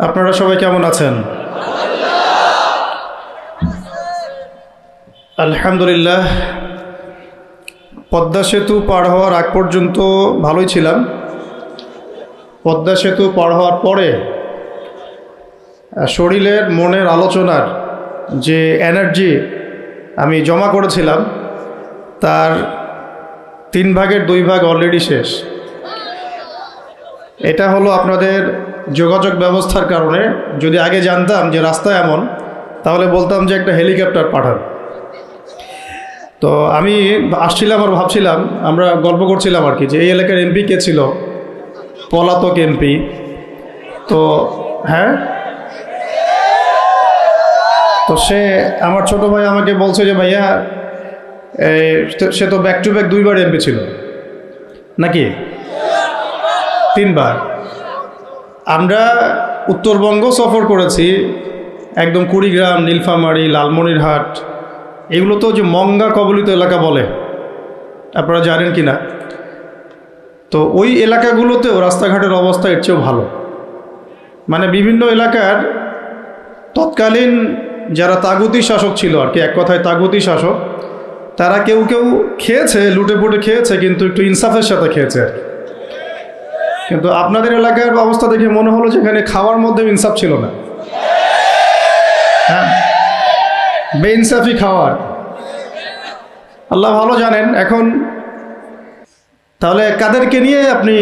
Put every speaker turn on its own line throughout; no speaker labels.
আপনারা সবাই কেমন আছেন? আলহামদুলিল্লাহ। পদ্মা সেতু পার হওয়ার আগ পর্যন্ত ভালোই ছিলাম। পদ্মা সেতু পার হওয়ার পরে শরীরের মনের আলোচনার যে এনার্জি আমি জমা করেছিলাম তার 3 ভাগের 2 ভাগ অলরেডি শেষ। এটা হলো আপনাদের যোগাযোগ ব্যবস্থার কারণে। যদি আগে জানতাম যে রাস্তা এমন, তাহলে বলতাম যে একটা হেলিকপ্টার পাঠান। তো আমি আসছিলাম আর ভাবছিলাম, আমরা গল্প করছিলাম আর কি, যে এই এলাকার এমপি কে ছিল? পলাতক এমপি। তো হ্যাঁ, তো সে আমার ছোট ভাই আমাকে বলছে যে ভাইয়া সে তো back to back 2 bar MP ছিল নাকি 3 বার। আমরা উত্তরবঙ্গ সফর করেছি, একদম কুড়িগ্রাম, নীলফামারী, লালমনিরহাট, এগুলো তো যে মঙ্গা কবলিত এলাকা বলে, আপনারা জানেন কি না? তো ওই এলাকাগুলোতেও রাস্তাঘাটের অবস্থা এর চেয়েও ভালো। মানে বিভিন্ন এলাকার তৎকালীন যারা তাগুতি শাসক ছিল আর কি, এক কথায় তাগুতি শাসক, তারা কেউ কেউ খেয়েছে, লুটে পুটে খেয়েছে, কিন্তু একটু ইনসাফের সাথে খেয়েছে আর কি। কিন্তু আপনাদের এলাকার অবস্থা দেখে মনে হলো যেখানে খাওয়ার মধ্যে ইনসাফ ছিল না। হ্যাঁ, বেইনসাফি খাওয়ার, আল্লাহ ভালো জানেন। এখন তাহলে কাদেরকে নিয়ে আপনি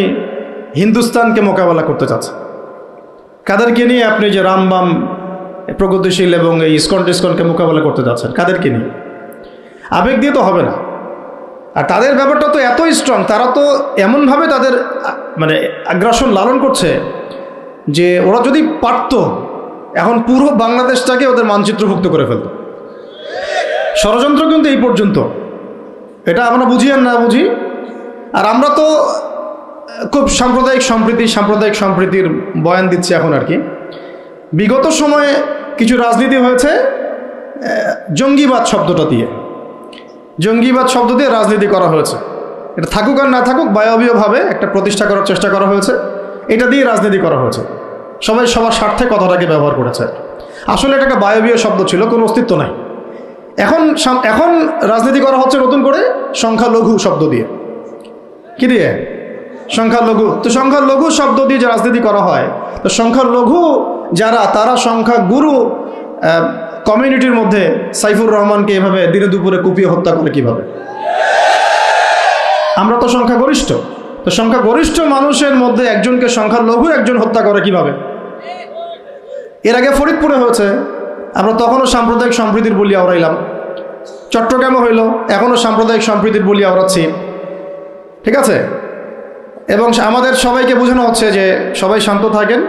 হিন্দুস্তানকে মোকাবেলা করতে চাচ্ছেন? কাদেরকে নিয়ে আপনি যে রামবাম প্রগতিশীল এবং এই ইসকন টিসকনকে মোকাবেলা করতে যাচ্ছেন? কাদেরকে নিয়ে? আবেগ দিয়ে তো হবে না। আর তাদের ব্যাপারটা তো এতই স্ট্রং, তারা তো এমনভাবে তাদের মানে আগ্রাসন লালন করছে যে ওরা যদি পারত এখন পুরো বাংলাদেশটাকে ওদের মানচিত্রভুক্ত করে ফেলত। ষড়যন্ত্র কিন্তু এই পর্যন্ত, এটা আমরা বুঝি আর না বুঝি। আর আমরা তো খুব সাম্প্রদায়িক সম্প্রীতির বয়ান দিচ্ছি এখন আর কি। বিগত সময়ে কিছু রাজনীতি হয়েছে জঙ্গিবাদ শব্দটা দিয়ে, জঙ্গিবাদ শব্দ দিয়ে রাজনীতি করা হয়েছে। এটা থাকুক আর না থাকুক, বায়বীয়ভাবে একটা প্রতিষ্ঠা করার চেষ্টা করা হয়েছে, এটা দিয়ে রাজনীতি করা হয়েছে। সবাই সবার স্বার্থে কথাটাকে ব্যবহার করেছে। আসলে এটা একটা বায়বীয় শব্দ ছিল, কোনো অস্তিত্ব নাই। এখন রাজনীতি করা হচ্ছে নতুন করে সংখ্যালঘু শব্দ দিয়ে। কি দিয়ে? সংখ্যালঘু। তো সংখ্যালঘু শব্দ দিয়ে যে রাজনীতি করা হয়, তো সংখ্যালঘু যারা, তারা সংখ্যাগুরু কমিউনিটির মধ্যে সাইফুর রহমানকে এভাবে দিনে দুপুরে কুপিয়ে হত্যা করে কিভাবে? আমরা তো সংখ্যাগরিষ্ঠ। তো সংখ্যাগরিষ্ঠ মানুষের মধ্যে একজনকে সংখ্যালঘু একজন হত্যা করে কিভাবে? এর আগে ফরিদপুরে হয়েছে, আমরা তখনও সাম্প্রদায়িক সম্প্রীতির বলি আওড়াইলাম। চট্টগ্রামে হইল, এখনও সাম্প্রদায়িক সম্প্রীতির বলি আওড়াচ্ছি। ঠিক আছে? এবং আমাদের সবাইকে বোঝানো হচ্ছে যে সবাই শান্ত থাকেন,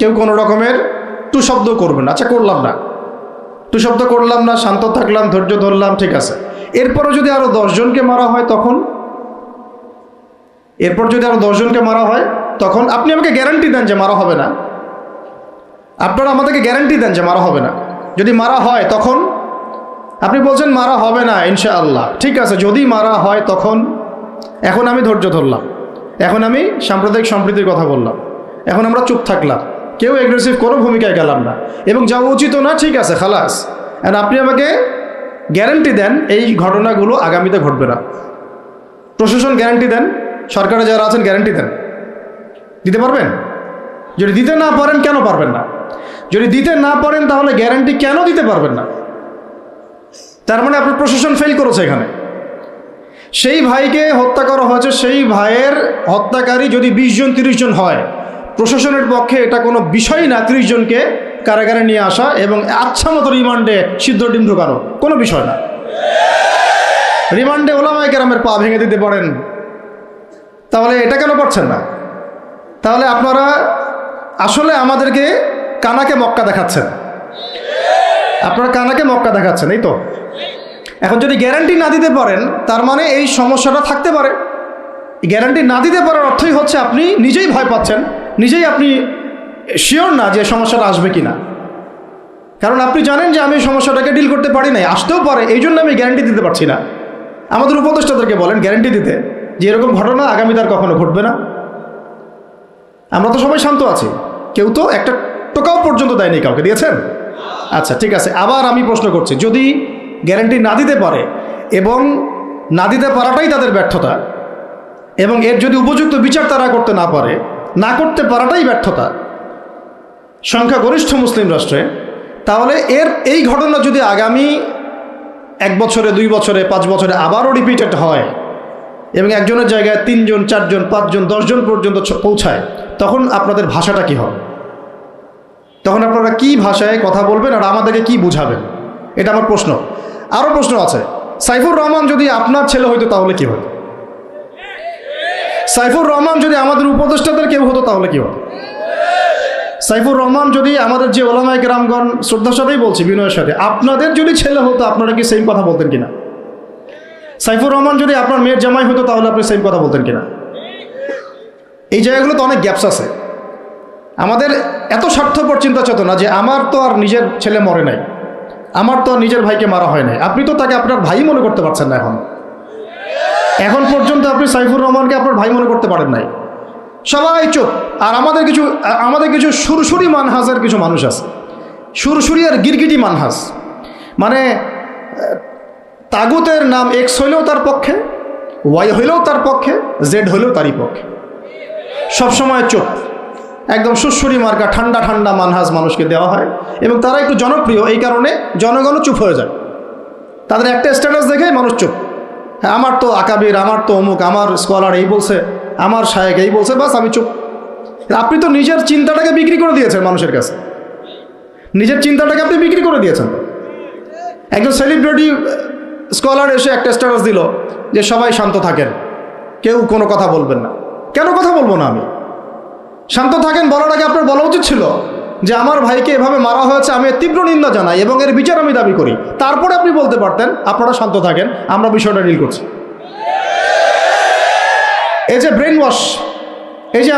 কেউ কোনো রকমের টু শব্দ করবেন। আচ্ছা, করলাম না, টু শব্দ করলাম না, শান্ত থাকলাম, ধৈর্য ধরলাম, ঠিক আছে। এরপরও যদি আরও 10 জনকে মারা হয় তখন? এরপর যদি আরও 10 জনকে মারা হয় তখন? আপনি আমাকে গ্যারান্টি দেন যে মারা হবে না। আপনারা আমাদেরকে গ্যারান্টি দেন যে মারা হবে না। যদি মারা হয় তখন? আপনি বলছেন মারা হবে না ইনশাআল্লাহ। ঠিক আছে, যদি মারা হয় তখন? এখন আমি ধৈর্য ধরলাম, এখন আমি সাম্প্রদায়িক সম্প্রীতির কথা বললাম, এখন আমরা চুপ থাকলাম, কেউ এগ্রেসিভ কোনো ভূমিকায় গেলাম না, এবং যাওয়া উচিত না। ঠিক আছে, খালাস। আর আপনি আমাকে গ্যারান্টি দেন এই ঘটনাগুলো আগামীতে ঘটবে না। প্রশাসন গ্যারান্টি দেন, সরকারে যারা আছেন গ্যারান্টি দেন। দিতে পারবেন? যদি দিতে না পারেন, কেন পারবেন না? যদি দিতে না পারেন তাহলে গ্যারান্টি কেন দিতে পারবেন না? তার মানে আপনার প্রশাসন ফেল করেছে এখানে। সেই ভাইকে হত্যা করা হয়েছে, সেই ভাইয়ের হত্যাকারী যদি 20 জন 30 জন হয়, প্রশাসনের পক্ষে এটা কোনো বিষয় না 30 জনকে কারাগারে নিয়ে আসা এবং আচ্ছা মতো রিমান্ডে সিদ্ধ ডিম ঢোকানো, কোনো বিষয় না। রিমান্ডে ওলামায়ে কেরামের পা ভেঙে দিতে পারেন, তাহলে এটা কেন পারছেন না? তাহলে আপনারা আসলে আমাদেরকে কানাকে মক্কা দেখাচ্ছেন। আপনারা কানাকে মক্কা দেখাচ্ছেন, এই তো। এখন যদি গ্যারান্টি না দিতে পারেন, তার মানে এই সমস্যাটা থাকতে পারে। গ্যারান্টি না দিতে পারার অর্থই হচ্ছে আপনি নিজেই ভয় পাচ্ছেন, নিজেই আপনি শিওর না যে সমস্যাটা আসবে কি না। কারণ আপনি জানেন যে আমি সমস্যাটাকে ডিল করতে পারি নাই, আসতেও পারে, এই জন্য আমি গ্যারান্টি দিতে পারছি না। আমাদের উপদেষ্টাদেরকে বলেন গ্যারান্টি দিতে যে এরকম ঘটনা আগামীতে আর কখনো ঘটবে না। আমরা তো সবাই শান্ত আছি, কেউ তো একটা টোকাও পর্যন্ত দেয়নি কাউকে, দিয়েছেন? আচ্ছা ঠিক আছে, আবার আমি প্রশ্ন করছি, যদি গ্যারান্টি না দিতে পারে এবং না দিতে পারাটাই তাদের ব্যর্থতা, এবং এর যদি উপযুক্ত বিচার তারা করতে না পারে, না করতে পারাটাই ব্যর্থতা সংখ্যাগরিষ্ঠ মুসলিম রাষ্ট্রে, তাহলে এই ঘটনা যদি আগামী 1 বছরে, 2 বছরে, 5 বছরে আবারও রিপিটেড হয় এবং একজনের জায়গায় 3 জন, 4 জন, 5 জন, 10 জন পর্যন্ত পৌঁছায়, তখন আপনাদের ভাষাটা কি হবে? তখন আপনারা কি ভাষায় কথা বলবেন আর আমাদেরকে কি বুঝাবেন? এটা আমার প্রশ্ন। আরও প্রশ্ন আছে, সাইফুর রহমান যদি আপনার ছেলে হইতো তাহলে কি হতো? সাইফুর রহমান যদি আমাদের উপদেষ্টাদের কেউ হতো তাহলে কি হতো? সাইফুর রহমান যদি আমাদের যে ওলামায়ে কেরামগণ, শ্রদ্ধার সাথেই বলছি, বিনয়ের সাথে, আপনাদের যদি ছেলে হতো আপনারা কি সেম কথা বলতেন কিনা? সাইফুর রহমান যদি আপনার মেয়ের জামাই হতো তাহলে আপনি সেম কথা বলতেন কিনা? এই জায়গাগুলোতে অনেক গ্যাপস আছে। আমাদের এত স্বার্থপর চিন্তা চেতনা যে আমার তো আর নিজের ছেলে মরে নাই, আমার তো আর নিজের ভাইকে মারা হয় নাই, আপনি তো তাকে আপনার ভাই মনে করতে পারছেন না। এখন পর্যন্ত আপনি সাইফুর রহমানকে আপনার ভাই মনে করতে পারেন নাই। সবাই চুপ। আর আমাদের কিছু সুরসুরি মানহাজের কিছু মানুষ আছে, সুরসুরি আর গিরগিটি মানহাজ, মানে তাগুতের নাম এক্স হইলেও তার পক্ষে, ওয়াই হইলেও তার পক্ষে, জেড হইলেও তারই পক্ষে, সবসময় চুপ, একদম সুরসুরি মার্কা ঠান্ডা ঠান্ডা মানহাজ মানুষকে দেওয়া হয় এবং তারা একটু জনপ্রিয়, এই কারণে জনগণও চুপ হয়ে যায়। তাদের একটা স্ট্যাটাস দেখে মানুষ চুপ। হ্যাঁ, আমার তো আকাবির, আমার তো অমুক, আমার স্কলার এই বলছে, আমার শায়েক এই বলছে, বাস আমি চুপ। আপনি তো নিজের চিন্তাটাকে বিক্রি করে দিয়েছেন মানুষের কাছে, নিজের চিন্তাটাকে আপনি বিক্রি করে দিয়েছেন। একজন সেলিব্রিটি স্কলার এসে একটা স্ট্যাটাস দিল যে সবাই শান্ত থাকেন, কেউ কোনো কথা বলবেন না। কেন কথা বলবো না আমি? শান্ত থাকেন বলার আগে আপনার বলা উচিত ছিল যে আমার ভাইকে এভাবে মারা হয়েছে, আমি এর তীব্র নিন্দা জানাই এবং এর বিচার আমি দাবি করি। তারপরে আপনি বলতে পারতেন আপনারা শান্ত থাকেন, আমরা বিষয়টা ডিল করছি। এই যে ব্রেন ওয়াশ, এই যে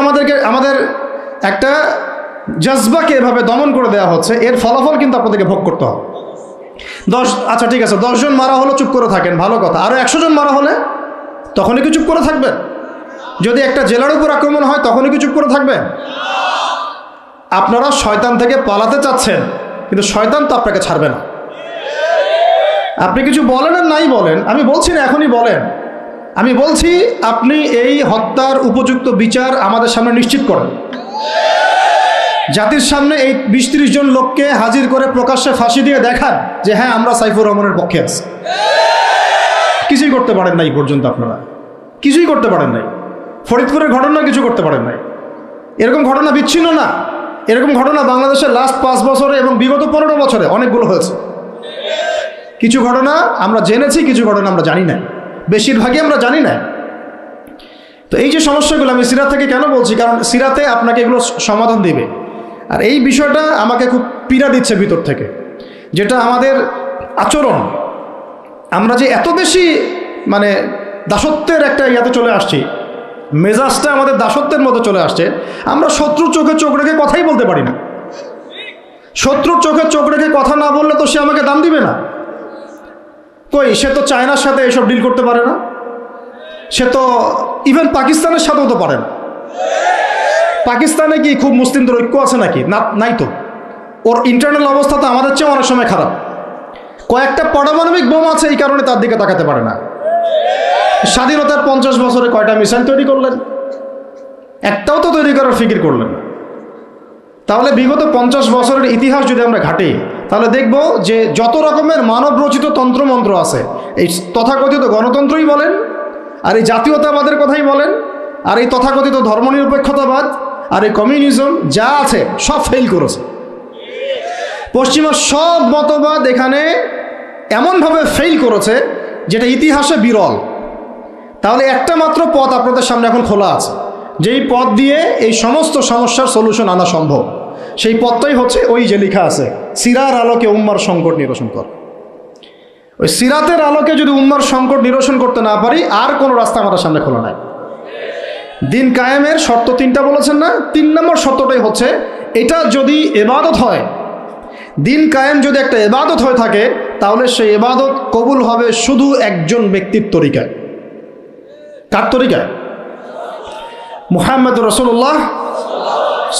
আমাদের একটা জজবাকে এভাবে দমন করে দেওয়া হচ্ছে, এর ফলাফল কিন্তু আপনাদেরকে ভোগ করতে হবে। আচ্ছা ঠিক আছে, 10 জন মারা হলো, চুপ করে থাকেন, ভালো কথা। আরও 100 জন মারা হলে তখনই কি চুপ করে থাকবেন? যদি একটা জেলার উপর আক্রমণ হয় তখনই কি চুপ করে থাকবেন? আপনারা শয়তান থেকে পালাতে চাচ্ছেন, কিন্তু শয়তান তো আপনাকে ছাড়বে না। আপনি কিছু বলেন আর নাই বলেন, আমি বলছি না এখনই বলেন, আমি বলছি আপনি এই হত্যার উপযুক্ত বিচার আমাদের সামনে নিশ্চিত করেন। জাতির সামনে এই 20-30 জন লোককে হাজির করে প্রকাশ্যে ফাঁসি দিয়ে দেখান যে হ্যাঁ আমরা সাইফুর রহমানের পক্ষে আছি। কিছুই করতে পারেন নাই পর্যন্ত, আপনারা কিছুই করতে পারেন নাই। ফরিদপুরের ঘটনা কিছু করতে পারেন নাই। এরকম ঘটনা বিচ্ছিন্ন না, এরকম ঘটনা বাংলাদেশের লাস্ট 5 বছরে এবং বিগত 15 বছরে অনেকগুলো হয়েছে। কিছু ঘটনা আমরা জেনেছি, কিছু ঘটনা আমরা জানি না, বেশিরভাগই আমরা জানি না। তো এই যে সমস্যাগুলো আমি সিরাত থেকে কেন বলছি, কারণ সিরাতে আপনাকে এগুলো সমাধান দিবে। আর এই বিষয়টা আমাকে খুব পীড়া দিচ্ছে ভিতর থেকে, যেটা আমাদের আচরণ, আমরা যে এত বেশি মানে দাসত্বের একটা ইয়াতে চলে আসছি, মেজাজটা আমাদের দাসত্বের মতো চলে আসছে। আমরা শত্রুর চোখে চোখ রেখে কথাই বলতে পারি না। শত্রুর চোখে চোখ রেখে কথা না বললে তো সে আমাকে দাম দিবে না। কই, সে তো চায়নার সাথে এসব ডিল করতে পারে না, সে তো ইভেন পাকিস্তানের সাথেও তো পারে না। পাকিস্তানে কি খুব মুসলিমদের ঐক্য আছে নাকি? না, নাই তো। ওর ইন্টারনাল অবস্থা তো আমাদের চেয়ে অনেক সময় খারাপ। কয়েকটা পারমাণবিক বোম আছে, এই কারণে তার দিকে তাকাতে পারে না। স্বাধীনতার 50 বছরে কয়টা মিসাইল তৈরি করলেন? একটাও তো তৈরি করার ফিকির করলেন না। তাহলে বিগত 50 বছরের ইতিহাস যদি আমরা ঘাঁটি, তাহলে দেখব যে যত রকমের মানব রচিত তন্ত্রমন্ত্র আছে, এই তথাকথিত গণতন্ত্রই বলেন, আর এই জাতীয়তাবাদের কথাই বলেন, আর এই তথাকথিত ধর্মনিরপেক্ষতাবাদ, আর এই কমিউনিজম যা আছে সব ফেল করেছে। পশ্চিমা সব মতবাদ এখানে এমনভাবে ফেল করেছে যেটা ইতিহাসে বিরল। তাহলে একটা মাত্র পথ আপনাদের সামনে এখন খোলা আছে, যেই পথ দিয়ে এই সমস্ত সমস্যার সলিউশন আনা সম্ভব। সেই পথটাই হচ্ছে ওই যে লেখা আছে, সিরার আলোকে উম্মার সংকট নিরসন কর। ওই সিরাতের আলোকে যদি উম্মার সংকট নিরসন করতে না পারি, আর কোনো রাস্তা আমাদের সামনে খোলা নাই। দিন কায়েমের শর্ত 3টা বলেছেন না? 3 নম্বর শর্তটাই হচ্ছে এটা যদি ইবাদত হয়, দিন কায়েম যদি একটা ইবাদত হয়ে থাকে, তাহলে সেই ইবাদত কবুল হবে শুধু একজন ব্যক্তির তরিকায়। কার তরিকায়? মুহাম্মদ রাসূলুল্লাহ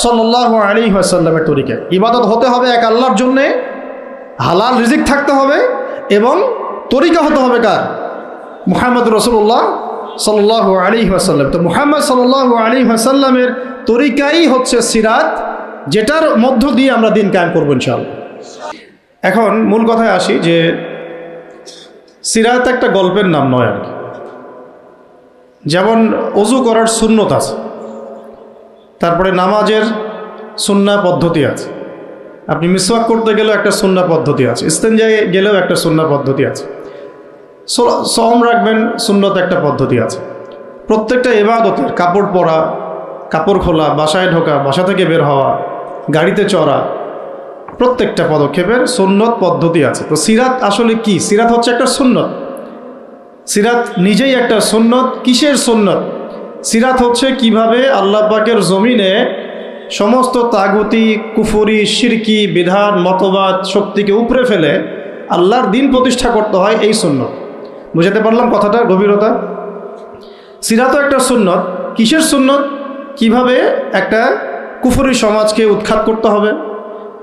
সাল্লাল্লাহু আলাইহি ওয়াসাল্লামের তরিকা। ইবাদত হতে হবে এক আল্লাহর জন্যে, হালাল রিজিক থাকতে হবে, এবং তরিকা হতে হবে কার? মুহাম্মদ রাসূলুল্লাহ সাল্লাল্লাহু আলাইহি ওয়াসাল্লাম। তো মুহাম্মদ সাল্লাল্লাহু আলাইহি ওয়াসাল্লামের তরিকাই হচ্ছে সিরাত, যেটার মধ্য দিয়ে আমরা দিন কায়েম করবো ইনশাআল্লাহ। এখন মূল কথায় আসি যে সিরাত একটা গল্পের নাম নয় আর কি। যেমন ওযু করার সুন্নত আছে, তারপরে নামাজের সুন্নাহ পদ্ধতি আছে, আপনি মিসওয়াক করতে গেলেও একটা সুন্নাহ পদ্ধতি আছে, ইস্তেনজায় গেলেও একটা সুন্নাহ পদ্ধতি আছে, সওম রাখবেন সুন্নত একটা পদ্ধতি আছে। প্রত্যেকটা ইবাদতের কাপড় পরা, কাপড় খোলা, বাসায় ঢোকা, বাসা থেকে বের হওয়া, গাড়িতে চড়া, প্রত্যেকটা পদক্ষেপের সুন্নত পদ্ধতি আছে। তো সিরাত আসলে কি? সিরাত হচ্ছে একটা সুন্নত। সিরাত নিজেই একটা সুন্নত। কিসের সুন্নত? সিরাত হচ্ছে কিভাবে আল্লাহ পাকের জমিনে সমস্ত তাগুতি, কুফরি, শিরকি, বিধান, মতবাদ, শক্তিকে উপরে ফেলে আল্লাহর দিন প্রতিষ্ঠা করতে হয়, এই সুন্নত। বুঝাতে পারলাম কথাটা গভীরতা? সিরাতও একটা সুন্নত। কিসের সুন্নত? কিভাবে একটা কুফরি সমাজকে উৎখাত করতে হবে,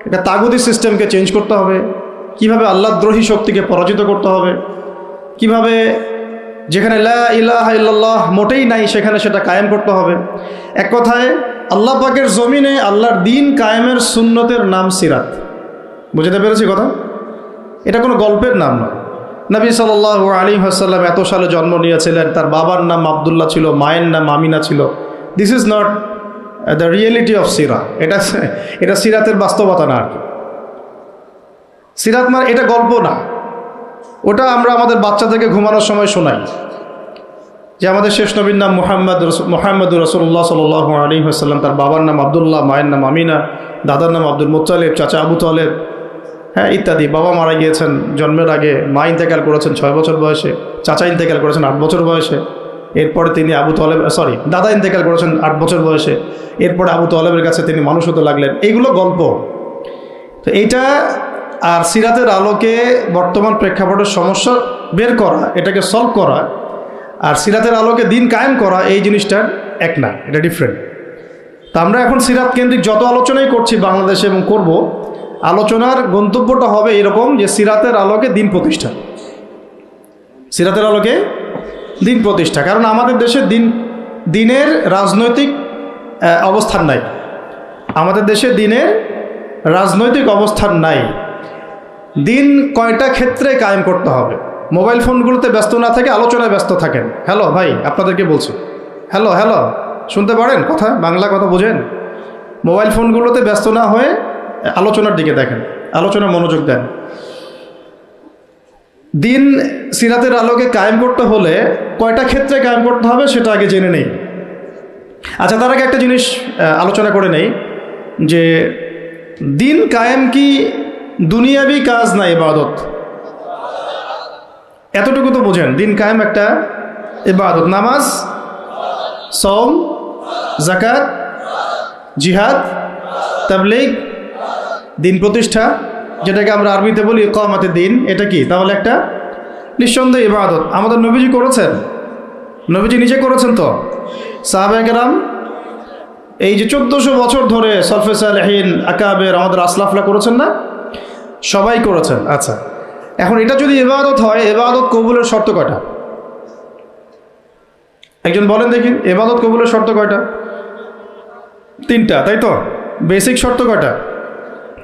একটা তাগুতি সিস্টেমকে চেঞ্জ করতে হবে, কিভাবে আল্লাহদ্রোহী শক্তিকে পরাজিত করতে হবে, কিভাবে যেখানে লা ইলাহা ইল্লাল্লাহ মোটেই নাই সেখানে সেটা কায়েম করতে হবে। এক কথায় আল্লাহ পাকের জমিনে আল্লাহর দিন কায়েমের সুন্নতের নাম সিরাত। বুঝতে পেরেছি কথা? এটা কোনো গল্পের নাম নয়। নবী সাল্লাল্লাহু আলাইহি ওয়াসাল্লাম এত সালে জন্ম নিয়েছিলেন, তার বাবার নাম আব্দুল্লাহ ছিল, মায়ের নাম আমিনা ছিল। This is not the reality of সিরা। এটা সিরাতের বাস্তবতা না আর কি। সিরাত মানে এটা গল্প না, ওটা আমরা আমাদের বাচ্চাদেরকে ঘুমানোর সময় শোনাই যে আমাদের শেষ নবীর নাম মুহাম্মদুর রাসূলুল্লাহ সাল্লাল্লাহু আলাইহি ওয়াসাল্লাম, তার বাবার নাম আব্দুল্লাহ, মায়ের নাম আমিনা, দাদার নাম আব্দুল মুত্তালিব, চাচা আবু তালেব, হ্যাঁ ইত্যাদি। বাবা মারা গিয়েছেন জন্মের আগে, মা ইন্তেকাল করেছেন 6 বছর বয়সে, চাচা ইন্তেকাল করেছেন 8 বছর বয়সে, এরপরে তিনি দাদা ইন্তেকাল করেছেন 8 বছর বয়সে, এরপরে আবু তালেবের কাছে তিনি মানুষ হতে লাগলেন। এইগুলো গল্প। তো এইটা আর সিরাতের আলোকে বর্তমান প্রেক্ষাপটের সমস্যা বের করা, এটাকে সলভ করা, আর সিরাতের আলোকে দিন কায়েম করা, এই জিনিসটার এক না, এটা ডিফারেন্ট। তা আমরা এখন সিরাত কেন্দ্রিক যত আলোচনাই করছি বাংলাদেশে এবং করব, আলোচনার গন্তব্যটা হবে এরকম যে সিরাতের আলোকে দিন প্রতিষ্ঠা। সিরাতের আলোকে দিন প্রতিষ্ঠা। কারণ আমাদের দেশে দিনের রাজনৈতিক অবস্থান নাই। আমাদের দেশে দিনের রাজনৈতিক অবস্থান নাই। দিন কয়টা ক্ষেত্রে কায়েম করতে হবে। মোবাইল ফোনগুলোতে ব্যস্ত না থেকে আলোচনায় ব্যস্ত থাকেন। হ্যালো ভাই, আপনাদেরকে বলছি, হ্যালো হ্যালো, শুনতে পারেন কথা? বাংলা কথা বোঝেন? মোবাইল ফোনগুলোতে ব্যস্ত না হয়ে আলোচনার দিকে দেখেন, আলোচনায় মনোযোগ দেন। দিন সিরাতের আলোকে কায়েম করতে হলে কয়টা ক্ষেত্রে কায়েম করতে হবে সেটা আগে জেনে নেই। আচ্ছা, তার আগে একটা জিনিস আলোচনা করে নেই যে দিন কায়েম কি দুনিয়াবি কাজ না ইবাদত? এতটুকু তো বোঝেন, দিন কায়েম একটা ইবাদত। নামাজ, সওম, যাকাত, জিহাদ, তাবলীগ, দিন প্রতিষ্ঠা, যেটাকে আমরা আরবিতে বলি ইকামাতে দিন, এটা কি? তাহলে একটা নিঃসন্দেহে ইবাদত। আমাদের নবীজি করেছেন, নবীজি নিজে করেছেন। তো সাহাবায়ে কেরাম এই যে 1400 বছর ধরে সলফে সালেহিন, আকাবের, আমাদের আসলাফরা করেছেন না? সবাই করেছেন। আচ্ছা, এখন এটা যদি ইবাদত হয়, ইবাদত কবুলের শর্ত কয়টা? একজন বলেন দেখি, ইবাদত কবুলের শর্ত কয়টা? 3টা, তাই তো? বেসিক শর্ত কয়টা?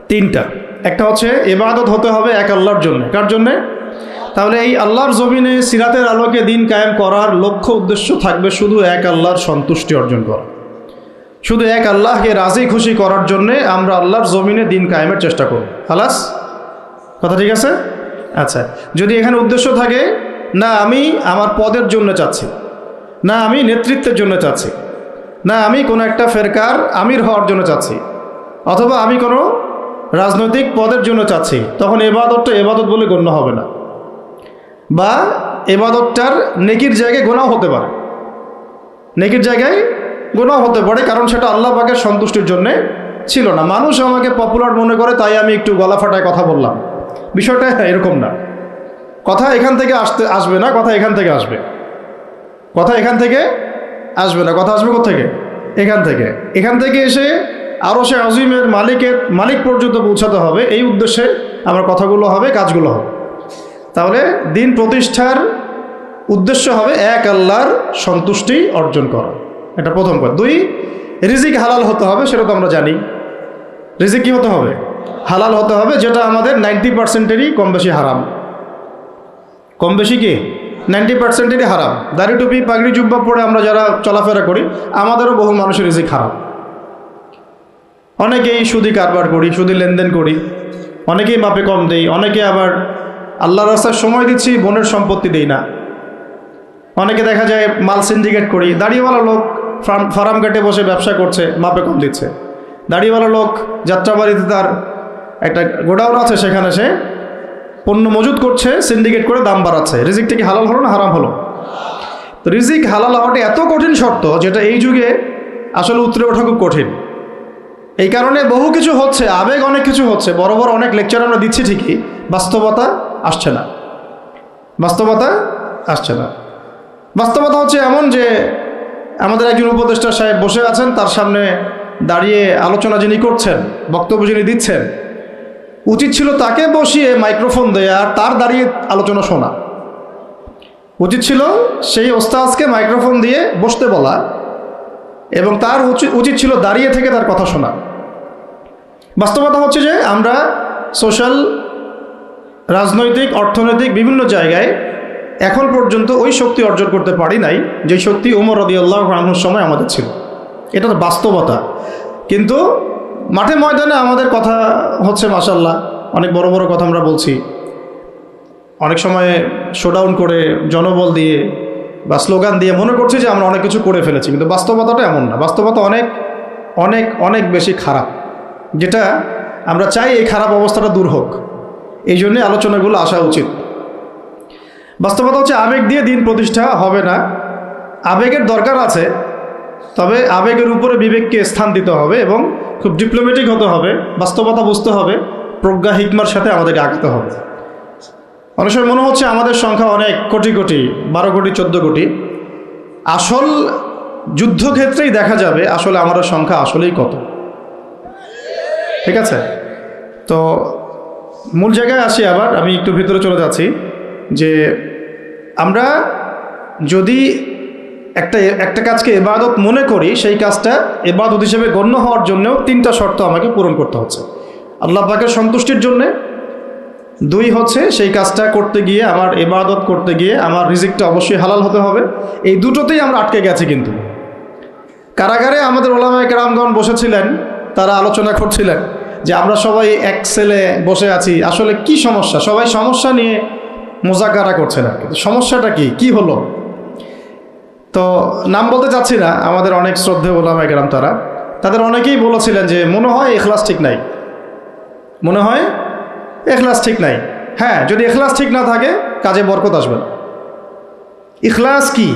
3টা। একটা হচ্ছে ইবাদত হতে হবে এক আল্লাহর জন্য। কার জন্যে? তাহলে এই আল্লাহর জমিনে সিরাতের আলোকে দিন কায়েম করার লক্ষ্য উদ্দেশ্য থাকবে শুধু এক আল্লাহর সন্তুষ্টি অর্জন করা। শুধু এক আল্লাহকে রাজি খুশি করার জন্যে আমরা আল্লাহর জমিনে দিন কায়েমের চেষ্টা করব। খালাস, কথা ঠিক আছে? আচ্ছা, যদি এখানে উদ্দেশ্য থাকে না আমি আমার পদের জন্য চাচ্ছি, না আমি নেতৃত্বের জন্য চাচ্ছি, না আমি কোনো একটা ফেরকার আমির হওয়ার জন্য চাচ্ছি, অথবা আমি কোনো রাজনৈতিক পদের জন্য চাচ্ছি, তখন ইবাদতটা ইবাদত বলে গণ্য হবে না, বা ইবাদতটার নেকির জায়গায় গুনাহ হতে পারে। নেকির জায়গায় গুনাহ হতে পারে, কারণ সেটা আল্লাহ পাকের সন্তুষ্টির জন্যে ছিল না। মানুষ আমাকে পপুলার মনে করে তাই আমি একটু গলা ফাটায় কথা বললাম, বিষয়টা এরকম না। কথা এখান থেকে আসবে না, কথা এখান থেকে আসবে। কথা এখান থেকে আসবে না, কথা আসবে কোথা থেকে? এখান থেকে। এখান থেকে এসে আরশে আজিমের মালিক পর্যন্ত পৌঁছাতে হবে, এই উদ্দেশ্যে আমার কথাগুলো হবে, কাজগুলো হবে। তাহলে দিন প্রতিষ্ঠার উদ্দেশ্য হবে এক আল্লাহর সন্তুষ্টি অর্জন করা, এটা প্রথম কথা। দুই, রিজিক হালাল হতে হবে, সেটা তো আমরা জানি। রিজিক কী হতে হবে? হালাল হতে হবে, যেটা আমাদের 90%-এরই কম বেশি হারাম। কম বেশি কি 90%-এরই হারাম। দাড়ি টুপি পাগড়ি জুব্বা পরে আমরা যারা চলাফেরা করি, আমাদেরও বহু মানুষের রিজিক হারাম। অনেকেই সুদি কারবার করি, সুদি লেনদেন করি, অনেকেই মাপে কম দেই, অনেকে আবার আল্লাহর রাস্তায় সময় দিচ্ছি, বোনের সম্পত্তি দেই না। অনেকে দেখা যায় মাল সিন্ডিকেট করি, দাড়িওয়ালা লোক ফার্ম কাটে বসে ব্যবসা করছে, মাপে কম দিচ্ছে। দাড়িওয়ালা লোক যাত্রাবাড়িতে তার একটা গোডাউন আছে, সেখানে সে পণ্য মজুত করছে, সিন্ডিকেট করে দাম বাড়াচ্ছে। রিজিকটা কি হালাল হলো না হারাম হলো? তো রিজিক হালাল হওয়াটা এত কঠিন শর্ত, যেটা এই যুগে আসলে উতরে ওঠা খুব কঠিন। এই কারণে বহু কিছু হচ্ছে, আবেগ অনেক কিছু হচ্ছে, বড় বড় অনেক লেকচার আমরা দিচ্ছি ঠিকই, বাস্তবতা আসছে না। বাস্তবতা আসছে না। বাস্তবতা হচ্ছে এমন যে আমাদের একজন উপদেষ্টা সাহেব বসে আছেন, তার সামনে দাঁড়িয়ে আলোচনা যিনি করছেন, বক্তব্য যিনি দিচ্ছেন, উচিত ছিল তাকে বসিয়ে মাইক্রোফোন দেয়া আর তার দাঁড়িয়ে আলোচনা শোনা। উচিত ছিল সেই ওস্তাদকে মাইক্রোফোন দিয়ে বসতে বলা, এবং তার উচিত ছিল দাঁড়িয়ে থেকে তার কথা শোনা। বাস্তবতা হচ্ছে যে আমরা সোশ্যাল, রাজনৈতিক, অর্থনৈতিক বিভিন্ন জায়গায় এখন পর্যন্ত ওই শক্তি অর্জন করতে পারি নাই যে শক্তি ওমর রাদিয়াল্লাহু আনহুর সময় আমাদের ছিল। এটা তো বাস্তবতা। কিন্তু মাঠে ময়দানে আমাদের কথা হচ্ছে মাশাআল্লাহ, অনেক বড় বড় কথা আমরা বলছি, অনেক সময় শোডাউন করে জনবল দিয়ে বা স্লোগান দিয়ে মনে করছি যে আমরা অনেক কিছু করে ফেলেছি, কিন্তু বাস্তবতাটা এমন না। বাস্তবতা অনেক অনেক অনেক বেশি খারাপ, যেটা আমরা চাই এই খারাপ অবস্থাটা দূর হোক। এই জন্যে আলোচনাগুলো আসা উচিত। বাস্তবতা হচ্ছে আবেগ দিয়ে দিন প্রতিষ্ঠা হবে না। আবেগের দরকার আছে, তবে আবেগের উপরে বিবেককে স্থান দিতে হবে এবং খুব ডিপ্লোম্যাটিক হতে হবে, বাস্তবতা বুঝতে হবে, প্রজ্ঞা হিকমার সাথে আমাদেরকে আগাতে হবে। অনেক সময় মনে হচ্ছে আমাদের সংখ্যা অনেক, কোটি কোটি, 12 কোটি 14 কোটি। আসল যুদ্ধক্ষেত্রেই দেখা যাবে আসলে আমাদের সংখ্যা আসলেই কত। ঠিক আছে? তো মূল জায়গায় আসি আবার, আমি একটু ভিতরে চলে যাচ্ছি যে আমরা যদি একটা কাজকে ইবাদত মনে করি, সেই কাজটা ইবাদত হিসেবে গণ্য হওয়ার জন্যও 3টা শর্ত আমাকে পূরণ করতে হচ্ছে। আল্লাহ পাকের সন্তুষ্টির জন্যে, 2 হচ্ছে সেই কাজটা করতে গিয়ে, আমার ইবাদত করতে গিয়ে আমার রিজিকটা অবশ্যই হালাল হতে হবে। এই দুটোতেই আমরা আটকে গেছি। কিন্তু কারাগারে আমাদের ওলামায়ে কেরামগণ বসেছিলেন, তারা আলোচনা করছিলেন যে আমরা সবাই এক সেলে বসে আছি, আসলে কি সমস্যা? সবাই সমস্যা নিয়ে মোজাকারা করছেন আর কি। সমস্যাটা কি হলো? তো নাম বলতে চাচ্ছি না, আমাদের অনেক শ্রদ্ধেয় ওলামায়ে কেরাম তাদের অনেকেই বলেছিলেন যে মনে হয় ইখলাস ঠিক নাই, মনে হয় ইখলাস ঠিক নাই। হ্যাঁ, যদি ইখলাস ঠিক না থাকে কাজে বরকত আসবে না। ইখলাস কি?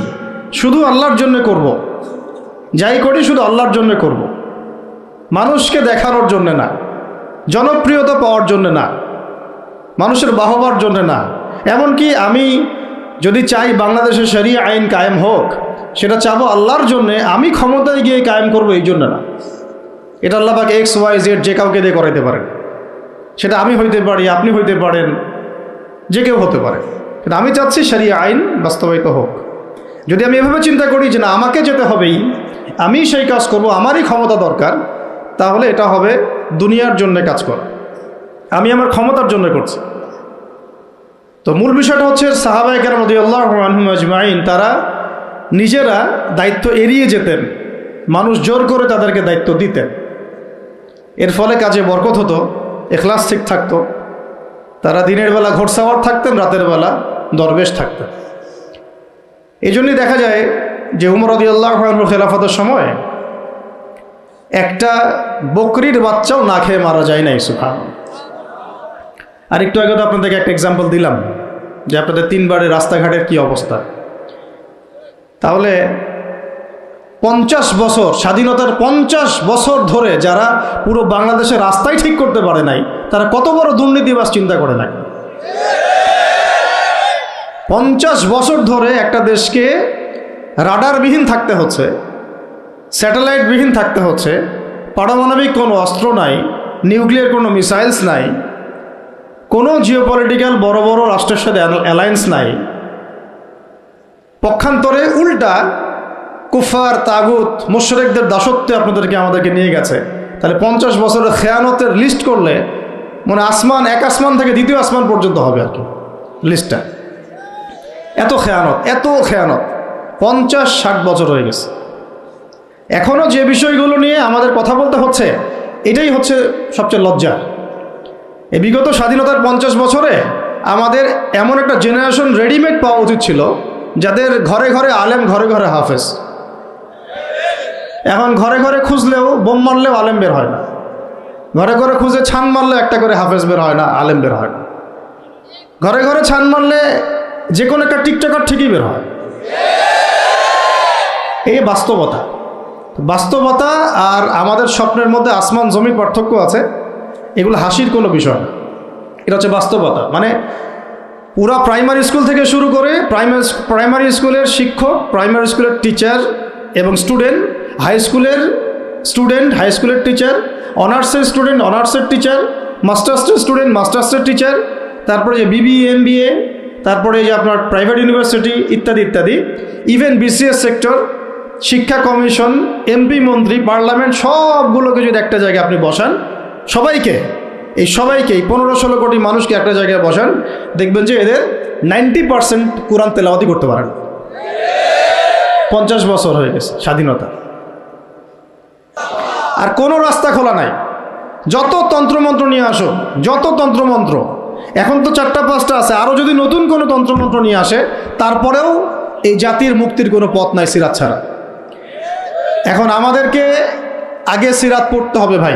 শুধু আল্লাহর জন্য করব, যাই করি শুধু আল্লাহর জন্য করব, মানুষকে দেখানোর জন্য না, জনপ্রিয়তা পাওয়ার জন্য না, মানুষের বাহবার জন্য না। এমনকি আমি যদি চাই বাংলাদেশে শরিয়া আইন কায়েম হোক, সেটা চাবো আল্লাহর জন্যে, আমি ক্ষমতায় গিয়ে কায়েম করবো এই জন্য না। এটা আল্লাহ পাক XYZ যে কাউকে দিয়ে করাইতে পারেন। সেটা আমি হইতে পারি, আপনি হইতে পারেন, যে কেউ হতে পারে। কিন্তু আমি চাচ্ছি শরিয়া আইন বাস্তবায়িত হোক। যদি আমি এভাবে চিন্তা করি যে না, আমাকে যেতে হবেই, আমি সেই কাজ করব, আমারই ক্ষমতা দরকার, তাহলে এটা হবে দুনিয়ার জন্য কাজ করা, আমি আমার ক্ষমতার জন্য করছি। তো মূল বিষয়টা হচ্ছে সাহাবায়ে কেরাম রাদিয়াল্লাহু আনহুম আজমাইন, তারা নিজেরা দায়িত্ব এড়িয়ে যেতেন, মানুষ জোর করে তাদেরকে দায়িত্ব দিতেন। এর ফলে কাজে বরকত হতো, ইখলাস ঠিক থাকতো। তারা দিনের বেলা ঘোড়সাওয়ার থাকতেন, রাতের বেলা দরবেশ থাকতেন। এই জন্যই দেখা যায় যে উমর রাদিয়াল্লাহু আনহুর খেলাফতের সময় একটা বকরির বাচ্চাও না খেয়ে মারা যায় নাই। সুবহানাল্লাহ। আর একটু আগে তো আপনাদেরকে একটা এক্সাম্পল দিলাম যে আপনাদের 3 বারের রাস্তাঘাটের কি অবস্থা। তাহলে 50 বছর, স্বাধীনতার 50 বছর ধরে যারা পুরো বাংলাদেশের রাস্তাই ঠিক করতে পারে নাই, তারা কত বড় দুর্নীতিবাজ চিন্তা করে নাই। 50 বছর ধরে একটা দেশকে রাডারবিহীন থাকতে হচ্ছে, স্যাটেলাইটবিহীন থাকতে হচ্ছে, পারমাণবিক কোনো অস্ত্র নাই, নিউক্লিয়ার কোনো মিসাইলস নাই, কোনো জিওপলিটিক্যাল বড় বড় রাষ্ট্রের সাথে অ্যালায়েন্স নাই। পক্ষান্তরে উল্টা কুফার, তাগুত, মুশরিকদের দাসত্বে আমাদেরকে নিয়ে গেছে। তাহলে 50 বছরের খেয়ানতের লিস্ট করলে মানে এক আসমান থেকে দ্বিতীয় আসমান পর্যন্ত হবে আর কি লিস্টটা। এত খেয়ানত 50-60 বছর হয়ে গেছে। এখনও যে বিষয়গুলো নিয়ে আমাদের কথা বলতে হচ্ছে, এটাই হচ্ছে সবচেয়ে লজ্জা। এই বিগত স্বাধীনতার 50 বছরে আমাদের এমন একটা জেনারেশন রেডিমেড পাওয়া উচিত ছিল, যাদের ঘরে ঘরে আলেম, ঘরে ঘরে হাফেজ। এখন ঘরে ঘরে খুঁজলেও, বোম মারলেও আলেম বের হয় না, ঘরে ঘরে খুঁজে ছান মারলে একটা করে হাফেজ বের হয় না, আলেম বের হয় না। ঘরে ঘরে ছান মারলে যে কোনো একটা টিকটকার ঠিকই বের হয়। এই বাস্তবতা আর আমাদের স্বপ্নের মধ্যে আসমান জমির পার্থক্য আছে। এগুলো হাসির কোনো বিষয় না, এটা হচ্ছে বাস্তবতা। মানে পুরা প্রাইমারি স্কুল থেকে শুরু করে প্রাইমারি স্কুলের শিক্ষক, প্রাইমারি স্কুলের টিচার এবং স্টুডেন্ট, হাই স্কুলের টিচার, অনার্সের স্টুডেন্ট, অনার্সের টিচার, মাস্টার্সের স্টুডেন্ট, মাস্টার্সের টিচার, তারপরে যে BBA MBA, তারপরে যে আপনার প্রাইভেট ইউনিভার্সিটি ইত্যাদি ইত্যাদি, ইভেন BCS সেক্টর, শিক্ষা কমিশন, MP মন্ত্রী, পার্লামেন্ট, সবগুলোকে যদি একটা জায়গায় আপনি বসান, সবাইকে এই 15-16 কোটি মানুষকে একটা জায়গায় বসান, দেখবেন যে এদের 90% কোরআন তেলাওয়াতি করতে পারেন। 50 বছর হয়ে গেছে স্বাধীনতা, আর কোনো রাস্তা খোলা নাই। যত তন্ত্রমন্ত্র নিয়ে আসো, যত তন্ত্রমন্ত্র, এখন তো 4-5টা আছে, আরও যদি নতুন কোনো তন্ত্রমন্ত্র নিয়ে আসে, তারপরেও এই জাতির মুক্তির কোনো পথ নাই সিরাত ছাড়া। এখন আমাদেরকে আগে সিরাত পড়তে হবে ভাই,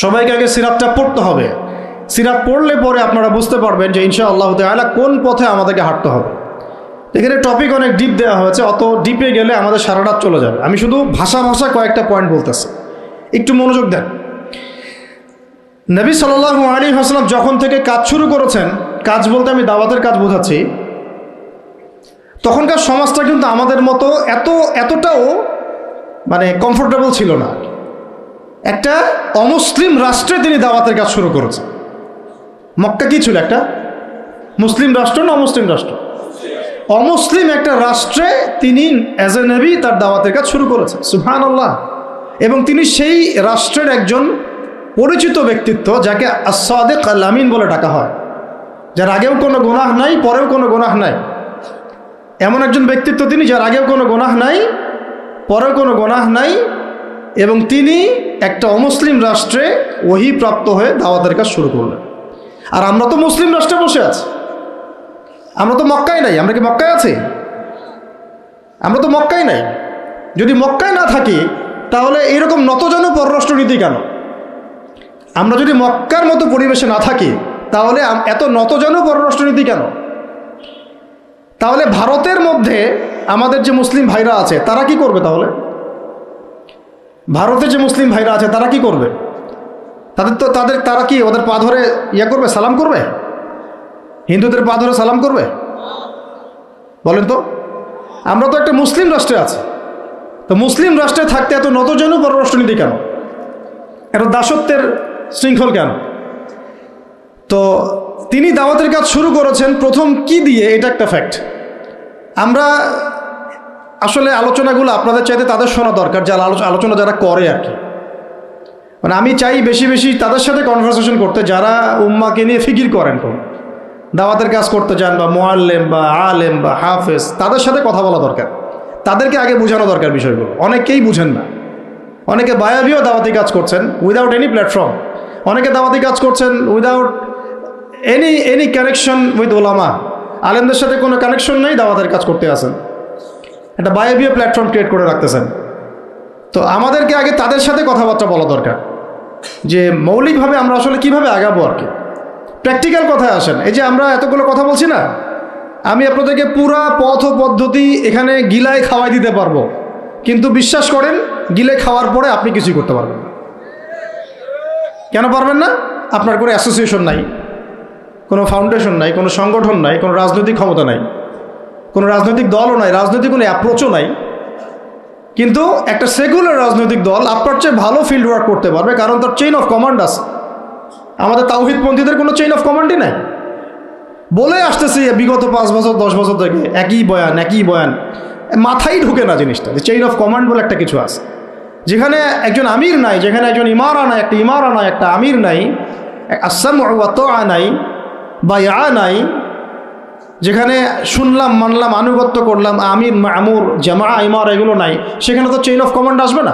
সবাইকে আগে সিরাতটা পড়তে হবে। সিরাত পড়লে পরে আপনারা বুঝতে পারবেন যে ইনশাআল্লাহ তাআলা কোন পথে আমাদেরকে হাঁটতে হবে। এখানে টপিক অনেক ডিপ দেওয়া হয়েছে, অত ডিপে গেলে আমাদের সারা রাত চলে যাবে। আমি শুধু ভাষা কয়েকটা পয়েন্ট বলতেছি, একটু মনোযোগ দেন। নবী সাল্লাল্লাহু আলাইহি ওয়াসাল্লাম যখন থেকে কাজ শুরু করেছেন, কাজ বলতে আমি দাওয়াতের কাজ বোঝাচ্ছি, তখনকার সমাজটা কিন্তু আমাদের মতো এতটাও মানে কমফোর্টেবল ছিল না। একটা অমুসলিম রাষ্ট্রে তিনি দাওয়াতের কাজ শুরু করেছেন। মক্কা কি ছিল? একটা মুসলিম রাষ্ট্র না অমুসলিম রাষ্ট্র? অমুসলিম একটা রাষ্ট্রে তিনি অ্যাজ এ নবী তার দাওয়াতের কাজ শুরু করেছেন। সুবহানাল্লাহ। এবং তিনি সেই রাষ্ট্রের একজন পরিচিত ব্যক্তিত্ব, যাকে আস-সাদিক আল-আমিন বলে ডাকা হয়, যার আগেও কোনো গুনাহ নাই, পরেও কোনো গুনাহ নাই। এমন একজন ব্যক্তিত্ব তিনি, যার আগেও কোনো গুনাহ নাই, পরেও কোনো গুনাহ নাই, এবং তিনি একটা অমুসলিম রাষ্ট্রে ওহী প্রাপ্ত হয়ে দাওয়াতের কাজ শুরু করলেন। আর আমরা তো মুসলিম রাষ্ট্রে বসে আছি, আমরা তো মক্কায় নাই। আমরা কি মক্কায় আছি? আমরা তো মক্কায় নাই। যদি মক্কায় না থাকি, তাহলে এইরকম নতজানু পররাষ্ট্রনীতি কেন? আমরা যদি মক্কার মতো পরিবেশে না থাকি, তাহলে এত নতজানু পররাষ্ট্রনীতি কেন? তাহলে ভারতের মধ্যে আমাদের যে মুসলিম ভাইরা আছে, তারা কি করবে? তাহলে ভারতে যে মুসলিম ভাইরা আছে, তারা কি করবে? তারা কি ওদের পা ধরে করবে, সালাম করবে? হিন্দুদের পা ধরে সালাম করবে? বলেন তো। আমরা তো একটা মুসলিম রাষ্ট্রে আছি, তো মুসলিম রাষ্ট্রে থাকতে এত নতজানু পররাষ্ট্রনীতি কেন? এত দাসত্বের শৃঙ্খল কেন? তো তিনি দাওয়াতের কাজ শুরু করেছেন প্রথম কি দিয়ে, এটা একটা ফ্যাক্ট। আমরা আসলে আলোচনাগুলো আপনাদের চাইতে তাদের শোনা দরকার, যারা আলোচনা যারা করে আর কি। মানে আমি চাই বেশি বেশি তাদের সাথে কনভারসেশন করতে, যারা উম্মাকে নিয়ে ফিকির করেন, কোন দাওয়াতের কাজ করতে চান, বা মুআল্লিম বা আলেম বা হাফেজ, তাদের সাথে কথা বলা দরকার। তাদেরকে আগে বোঝানো দরকার বিষয়গুলো। অনেকেই বুঝেন না। অনেকে বায়াবিও দাওয়াতি কাজ করছেন উইদাউট এনি প্ল্যাটফর্ম। অনেকে দাওয়াতি কাজ করছেন উইদাউট এনি কানেকশন উইথ ওলামা। আলেমদের সাথে কোনো কানেকশন নেই, দাওয়াতের কাজ করতে আসেন, একটা বায়াবিও প্ল্যাটফর্ম ক্রিয়েট করে রাখতেছেন। তো আমাদেরকে আগে তাদের সাথে কথাবার্তা বলা দরকার, যে মৌলিকভাবে আমরা আসলে কিভাবে আগাবো আর কি। প্র্যাকটিক্যাল কথায় আসেন। এই যে আমরা এতগুলো কথা বলছি না, আমি আপনাদেরকে পুরা পথ ও পদ্ধতি এখানে গিলায় খাওয়াই দিতে পারবো, কিন্তু বিশ্বাস করেন গিলে খাওয়ার পরে আপনি কিছুই করতে পারবেন না। কেন পারবেন না? আপনার কোনো অ্যাসোসিয়েশন নাই, কোনো ফাউন্ডেশন নাই, কোনো সংগঠন নাই, কোনো রাজনৈতিক ক্ষমতা নাই, কোনো রাজনৈতিক দলও নাই, রাজনৈতিক কোনো অ্যাপ্রোচও নাই। কিন্তু একটা সেকুলার রাজনৈতিক দল আপনার চেয়ে ভালো ফিল্ড ওয়ার্ক করতে পারবে, কারণ তার চেইন অফ কমান্ড আছে। আমাদের তাওহীদপন্থীদের কোনো চেইন অফ কমান্ডই নাই। বলে আসতেছি বিগত 5 বছর 10 বছর থেকে একই বয়ান, মাথায় ঢুকে না জিনিসটা যে চেইন অফ কমান্ড বলে একটা কিছু আছে। যেখানে একজন আমির নাই, যেখানে একজন ইমারা নাই, একটা আমির নাই, আসাম ওয়া তাআ নাই, বায়আ নাই, যেখানে শুনলাম মানলাম আনুগত্য করলাম, আমির মামুর জামা ইমারা এগুলো নাই, সেখানে তো চেইন অফ কমান্ড আসবে না।